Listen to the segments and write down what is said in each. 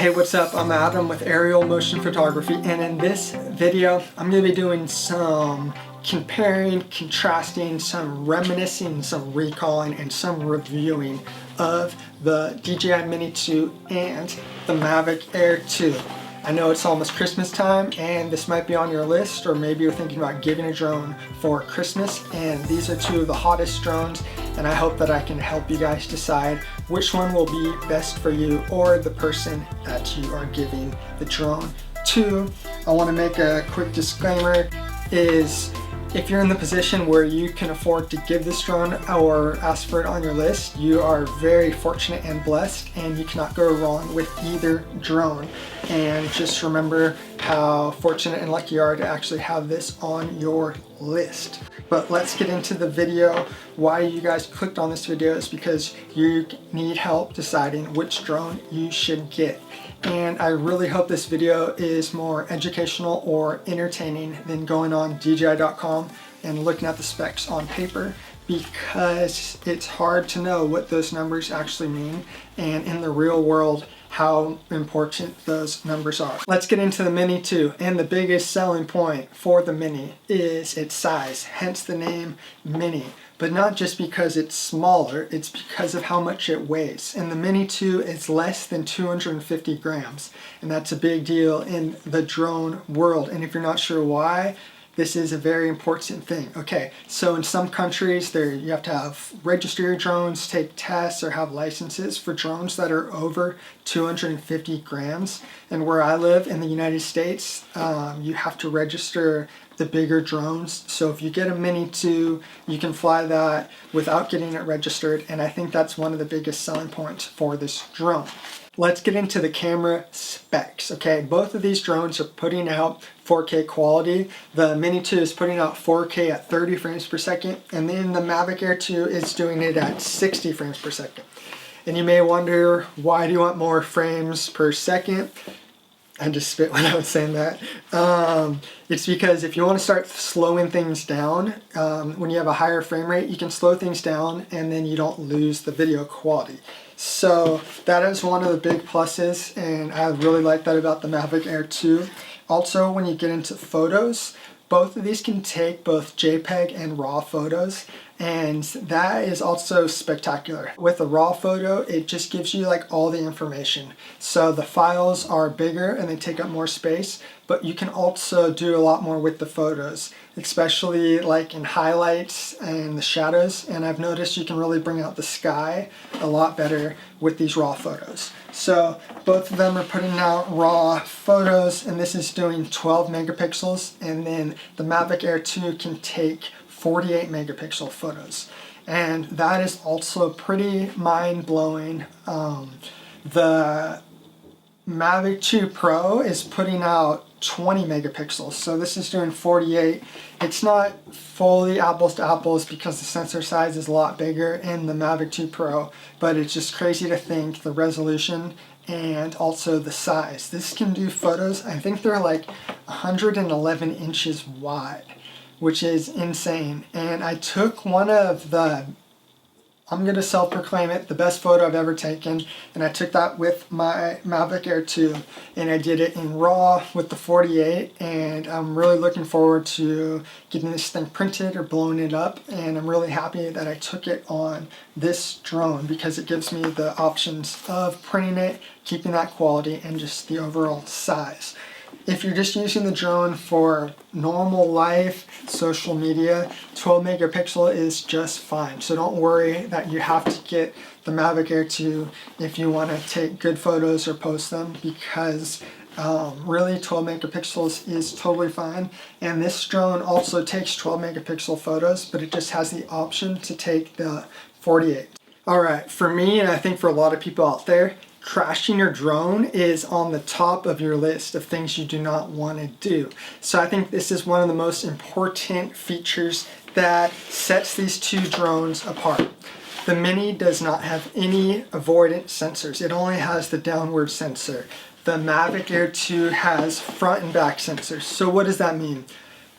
Hey, what's up? I'm Adam with Aerial Motion Photography, and in this video I'm going to be doing some comparing, contrasting, some reminiscing, some recalling, and some reviewing of the DJI Mini 2 and the Mavic Air 2. I know it's almost Christmas time and this might be on your list, or maybe you're thinking about getting a drone for Christmas, and these are two of the hottest drones, and I hope that I can help you guys decide which one will be best for you or the person that you are giving the drone to. I want to make a quick disclaimer is if you're in the position where you can afford to give this drone or ask for it on your list, you are very fortunate and blessed, and you cannot go wrong with either drone. And just remember how fortunate and lucky you are to actually have this on your list. But let's get into the video. Why you guys clicked on this video is because you need help deciding which drone you should get. And I really hope this video is more educational or entertaining than going on DJI.com and looking at the specs on paper, because it's hard to know what those numbers actually mean, and in the real world how important those numbers are. Let's get into the Mini 2, and the biggest selling point for the Mini is its size, hence the name Mini. But not just because it's smaller, it's because of how much it weighs. And the Mini 2 is less than 250 grams, and that's a big deal in the drone world. And if you're not sure why, this is a very important thing. Okay, so in some countries you have to have register your drones, take tests, or have licenses for drones that are over 250 grams. And where I live in the United States, you have to register the bigger drones. So if you get a Mini 2, you can fly that without getting it registered, and I think that's one of the biggest selling points for this drone. Let's get into the camera specs. Okay, both of these drones are putting out 4K quality. The Mini 2 is putting out 4K at 30 frames per second, and then the Mavic Air 2 is doing it at 60 frames per second. And you may wonder, why do you want more frames per second? I just spit when I was saying that. It's because if you want to start slowing things down, when you have a higher frame rate, you can slow things down and then you don't lose the video quality. So that is one of the big pluses, and I really like that about the Mavic Air 2. Also, when you get into photos, both of these can take both JPEG and RAW photos, and that is also spectacular. With a RAW photo, it just gives you like all the information. So the files are bigger and they take up more space, but you can also do a lot more with the photos, especially like in highlights and the shadows. And I've noticed you can really bring out the sky a lot better with these RAW photos. So both of them are putting out RAW photos, and this is doing 12 megapixels, and then the Mavic Air 2 can take 48 megapixel photos, and that is also pretty mind-blowing. The Mavic 2 Pro is putting out 20 megapixels, so this is doing 48. It's not fully apples to apples because the sensor size is a lot bigger in the Mavic 2 Pro, but it's just crazy to think the resolution and also the size. This can do photos, I think they're like 111 inches wide, which is insane. And I took one of the, I'm going to self-proclaim it, the best photo I've ever taken, and I took that with my Mavic Air 2, and I did it in RAW with the 48, and I'm really looking forward to getting this thing printed or blowing it up, and I'm really happy that I took it on this drone because it gives me the options of printing it, keeping that quality, and just the overall size. If you're just using the drone for normal life, social media, 12 megapixel is just fine. So don't worry that you have to get the Mavic Air 2 if you want to take good photos or post them, because really 12 megapixels is totally fine. And this drone also takes 12 megapixel photos, but it just has the option to take the 48. Alright, for me, and I think for a lot of people out there, crashing your drone is on the top of your list of things you do not want to do. So I think this is one of the most important features that sets these two drones apart. The Mini does not have any avoidance sensors. It only has the downward sensor. The Mavic Air 2 has front and back sensors. So what does that mean?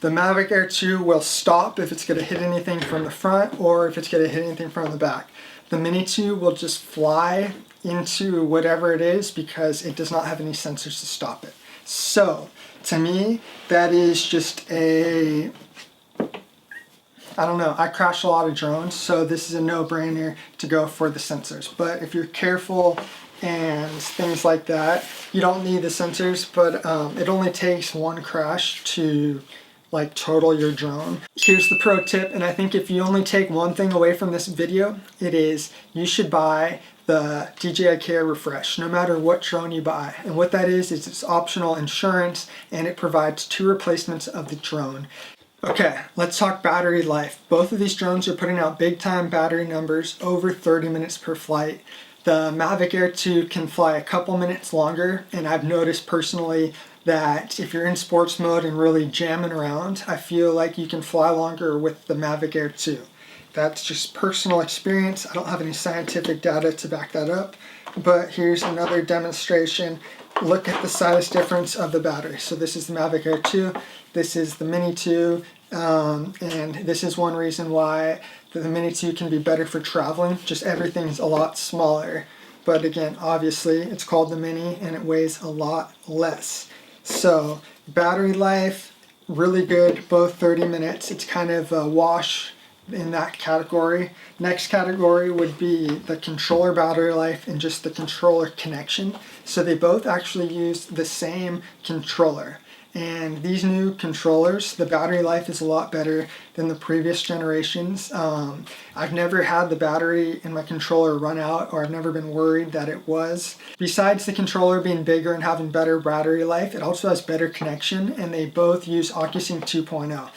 The Mavic Air 2 will stop if it's going to hit anything from the front or if it's going to hit anything from the back. The Mini 2 will just fly into whatever it is because it does not have any sensors to stop it. So to me, that is just I don't know, I crash a lot of drones, so this is a no-brainer to go for the sensors. But if you're careful and things like that, you don't need the sensors, but it only takes one crash to like total your drone. Here's the pro tip, and I think if you only take one thing away from this video, it is you should buy the DJI Care Refresh, no matter what drone you buy. And what that is it's optional insurance, and it provides 2 replacements of the drone. Okay, let's talk battery life. Both of these drones are putting out big time battery numbers, over 30 minutes per flight. The Mavic Air 2 can fly a couple minutes longer, and I've noticed personally that if you're in sports mode and really jamming around, I feel like you can fly longer with the Mavic Air 2. That's just personal experience. I don't have any scientific data to back that up, but here's another demonstration. Look at the size difference of the battery. So this is the Mavic Air 2, this is the Mini 2, and this is one reason why the Mini 2 can be better for traveling. Just everything's a lot smaller. But again, obviously, it's called the Mini and it weighs a lot less. So battery life, really good, both 30 minutes. It's kind of a wash in that category. Next category would be the controller battery life and just the controller connection. So they both actually use the same controller. And these new controllers, the battery life is a lot better than the previous generations. I've never had the battery in my controller run out, or I've never been worried that it was. Besides the controller being bigger and having better battery life, it also has better connection, and they both use OcuSync 2.0.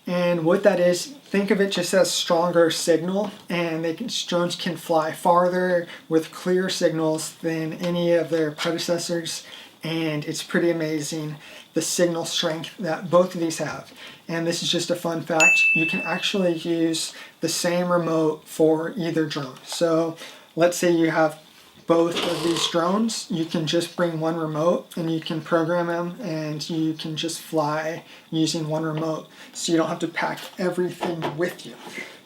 And what that is, think of it just as stronger signal, and drones can fly farther with clearer signals than any of their predecessors, and it's pretty amazing the signal strength that both of these have. And this is just a fun fact, you can actually use the same remote for either drone. So let's say you have both of these drones, you can just bring one remote and you can program them and you can just fly using one remote, so you don't have to pack everything with you.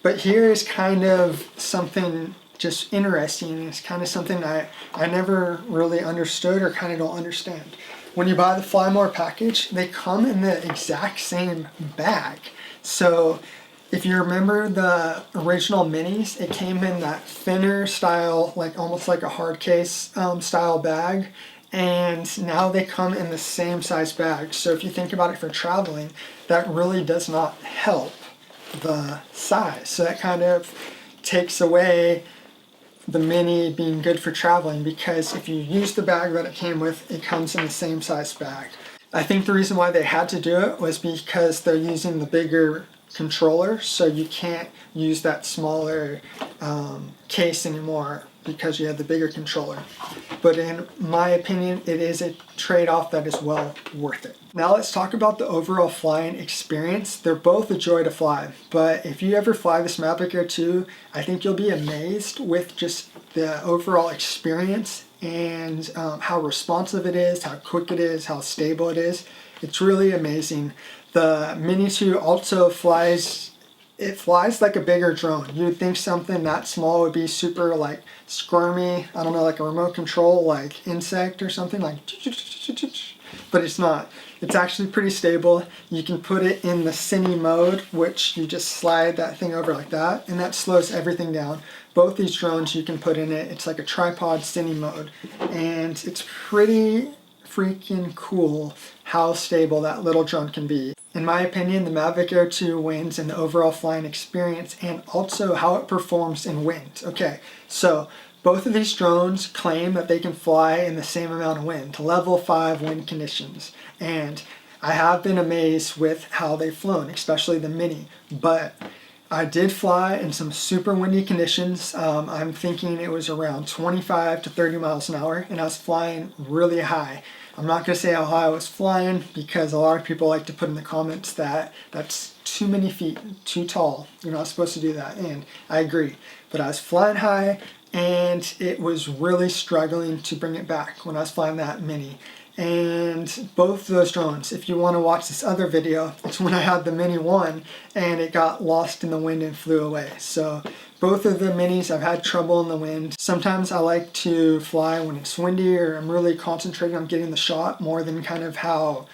But here is kind of something just interesting. It's kind of something I never really understood or kind of don't understand. When you buy the Fly More package, they come in the exact same bag. So if you remember the original Minis, it came in that thinner style, like almost like a hard case style bag. And now they come in the same size bag. So if you think about it for traveling, that really does not help the size. So that kind of takes away the Mini being good for traveling, because if you use the bag that it came with, it comes in the same size bag. I think the reason why they had to do it was because they're using the bigger controller, so you can't use that smaller case anymore because you have the bigger controller. But in my opinion, it is a trade-off that is well worth it. Now let's talk about the overall flying experience. They're both a joy to fly, but if you ever fly this Mavic Air 2, I think you'll be amazed with just the overall experience and how responsive it is, how quick it is, how stable it is. It's really amazing. The Mini 2 also flies like a bigger drone. You would think something that small would be super like squirmy, I don't know, like a remote control, like insect or something, like, but it's not. It's actually pretty stable. You can put it in the cine mode, which you just slide that thing over like that, and that slows everything down. Both these drones you can put in it. It's like a tripod cine mode, and it's pretty freaking cool how stable that little drone can be. In my opinion, the Mavic Air 2 wins in the overall flying experience and also how it performs in wind. Okay, so both of these drones claim that they can fly in the same amount of wind, level 5 wind conditions. And I have been amazed with how they've flown, especially the Mini. But I did fly in some super windy conditions. I'm thinking it was around 25 to 30 miles an hour, and I was flying really high. I'm not going to say how high I was flying because a lot of people like to put in the comments that that's too many feet, too tall. You're not supposed to do that, and I agree. But I was flying high, and it was really struggling to bring it back when I was flying that Mini. And both of those drones, if you want to watch this other video, it's when I had the Mini 1 and it got lost in the wind and flew away. So Both of the minis I've had trouble in the wind. Sometimes I like to fly when it's windy or I'm really concentrating on getting the shot more than kind of how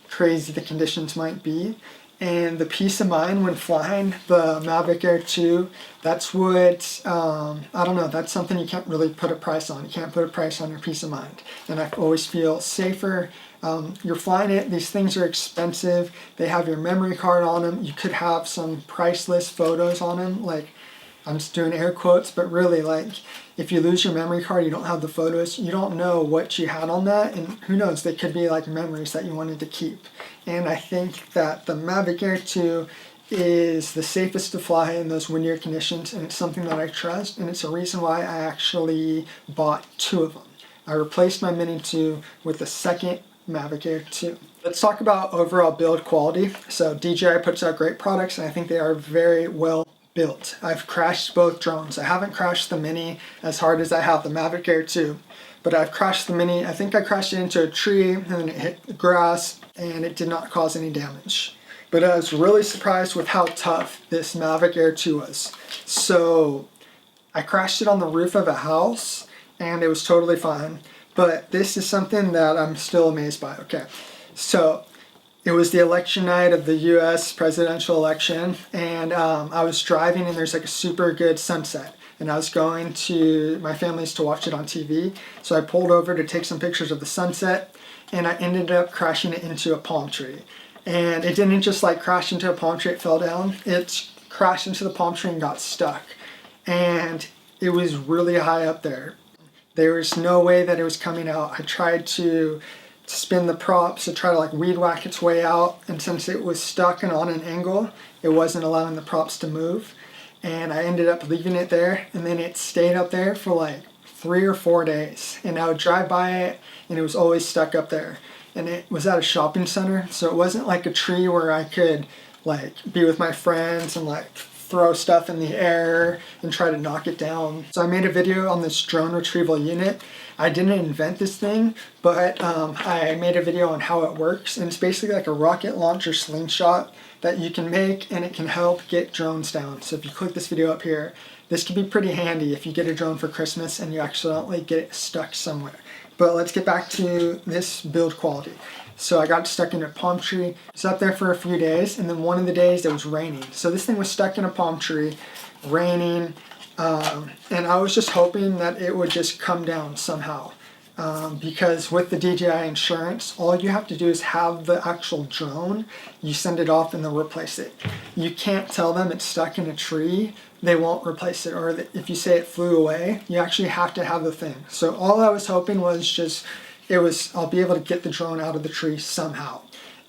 crazy the conditions might be. And the peace of mind when flying the Mavic Air 2, that's what, I don't know, that's something you can't really put a price on. You can't put a price on your peace of mind. And I always feel safer. You're flying it, these things are expensive. They have your memory card on them. You could have some priceless photos on them. Like, I'm just doing air quotes, but really, like, if you lose your memory card, you don't have the photos, you don't know what you had on that, and who knows, they could be like memories that you wanted to keep. And I think that the Mavic Air 2 is the safest to fly in those windier conditions, and it's something that I trust, and it's a reason why I actually bought 2 of them. I replaced my Mini 2 with the second Mavic Air 2. Let's talk about overall build quality. So DJI puts out great products, and I think they are very well built. I've crashed both drones. I haven't crashed the Mini as hard as I have the Mavic Air 2, but I've crashed the Mini. I think I crashed it into a tree and then it hit the grass and it did not cause any damage. But I was really surprised with how tough this Mavic Air 2 was. So I crashed it on the roof of a house and it was totally fine. But this is something that I'm still amazed by. Okay, so it was the election night of the US presidential election, and I was driving and there's like a super good sunset. And I was going to my family's to watch it on TV. So I pulled over to take some pictures of the sunset, and I ended up crashing it into a palm tree. And it didn't just like crash into a palm tree, it fell down. It crashed into the palm tree and got stuck. And it was really high up there. There was no way that it was coming out. I tried to spin the props to try to like weed whack its way out, and since it was stuck and on an angle, it wasn't allowing the props to move, and I ended up leaving it there, and then it stayed up there for like 3 or 4 days, and I would drive by it and it was always stuck up there. And it was at a shopping center, so it wasn't like a tree where I could like be with my friends and like throw stuff in the air and try to knock it down. So I made a video on this drone retrieval unit. I didn't invent this thing, but I made a video on how it works, and it's basically like a rocket launcher slingshot that you can make, and it can help get drones down. So if you click this video up here, this can be pretty handy if you get a drone for Christmas and you accidentally get it stuck somewhere. But let's get back to this build quality. So I got stuck in a palm tree. It was up there for a few days, and then one of the days it was raining. So this thing was stuck in a palm tree, raining, and I was just hoping that it would just come down somehow. Because with the DJI insurance, all you have to do is have the actual drone, you send it off and they'll replace it. You can't tell them it's stuck in a tree, they won't replace it. Or if you say it flew away, you actually have to have the thing. So all I was hoping was just, I'll be able to get the drone out of the tree somehow.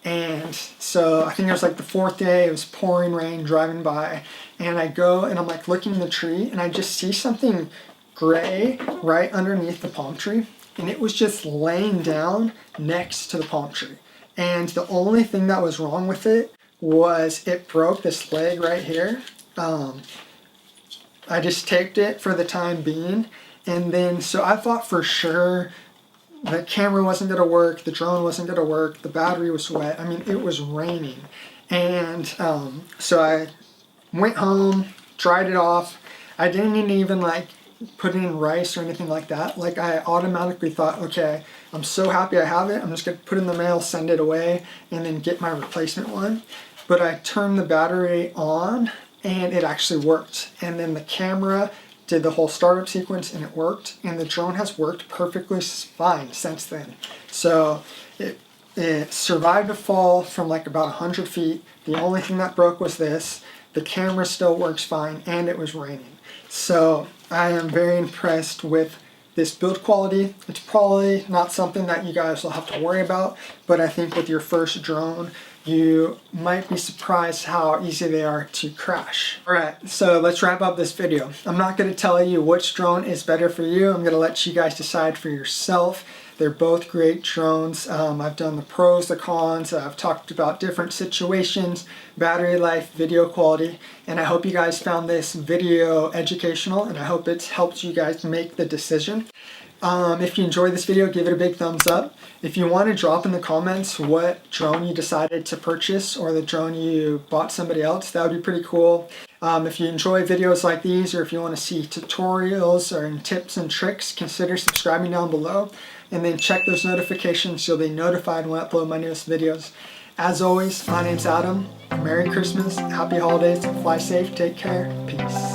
And so I think it was like the 4th day, it was pouring rain driving by, and I go and I'm like looking in the tree and I just see something gray right underneath the palm tree, and it was just laying down next to the palm tree. And the only thing that was wrong with it was it broke this leg right here. I just taped it for the time being, and then so I thought for sure the camera wasn't going to work, the drone wasn't going to work, the battery was wet. I mean, it was raining. And so I went home, dried it off. I didn't even like put it in rice or anything like that. Like, I automatically thought, okay, I'm so happy I have it, I'm just going to put it in the mail, send it away, and then get my replacement one. But I turned the battery on and it actually worked. And then the camera did the whole startup sequence and it worked, and the drone has worked perfectly fine since then. So it survived a fall from like about 100 feet. The only thing that broke was this. The camera still works fine, and it was raining. So I am very impressed with this build quality. It's probably not something that you guys will have to worry about, but I think with your first drone, you might be surprised how easy they are to crash. Alright, so let's wrap up this video. I'm not going to tell you which drone is better for you. I'm going to let you guys decide for yourself. They're both great drones. I've done the pros, the cons. I've talked about different situations, battery life, video quality, and I hope you guys found this video educational, and I hope it's helped you guys make the decision. If you enjoyed this video, give it a big thumbs up. If you want to drop in the comments what drone you decided to purchase or the drone you bought somebody else, that would be pretty cool. If you enjoy videos like these, or if you want to see tutorials or tips and tricks, consider subscribing down below. And then check those notifications so you'll be notified when I upload my newest videos. As always, my name's Adam. Merry Christmas, Happy Holidays, fly safe, take care, peace.